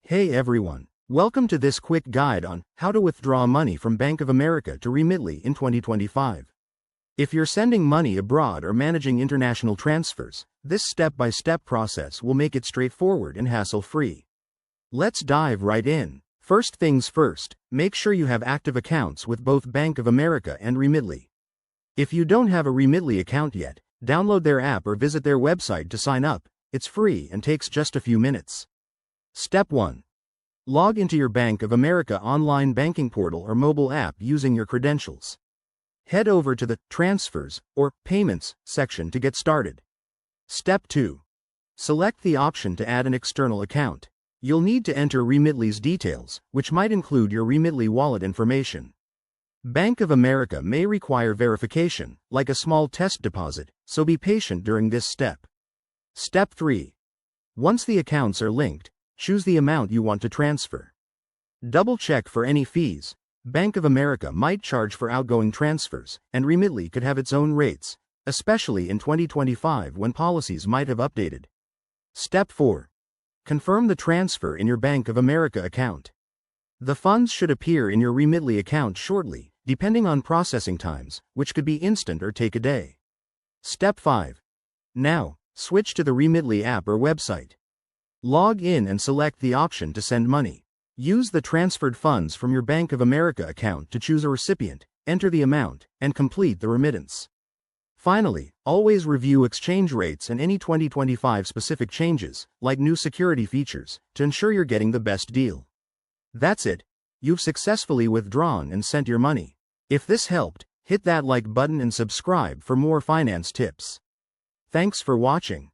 Hey everyone, welcome to this quick guide on how to withdraw money from Bank of America to Remitly in 2025. If you're sending money abroad or managing international transfers, this step-by-step process will make it straightforward and hassle-free. Let's dive right in. First things first, make sure you have active accounts with both Bank of America and Remitly. If you don't have a Remitly account yet, download their app or visit their website to sign up. It's free and takes just a few minutes. Step 1. Log into your Bank of America online banking portal or mobile app using your credentials. Head over to the Transfers or Payments section to get started. Step 2. Select the option to add an external account. You'll need to enter Remitly's details, which might include your Remitly wallet information. Bank of America may require verification, like a small test deposit, so be patient during this step. Step 3. Once the accounts are linked, choose the amount you want to transfer. Double-check for any fees. Bank of America might charge for outgoing transfers, and Remitly could have its own rates, especially in 2025 when policies might have updated. Step 4. Confirm the transfer in your Bank of America account. The funds should appear in your Remitly account shortly, depending on processing times, which could be instant or take a day. Step 5. Now, switch to the Remitly app or website. Log in and select the option to send money. Use the transferred funds from your Bank of America account to choose a recipient, enter the amount, and complete the remittance. Finally, always review exchange rates and any 2025 specific changes, like new security features, to ensure you're getting the best deal. That's it. You've successfully withdrawn and sent your money. If this helped, hit that like button and subscribe for more finance tips. Thanks for watching.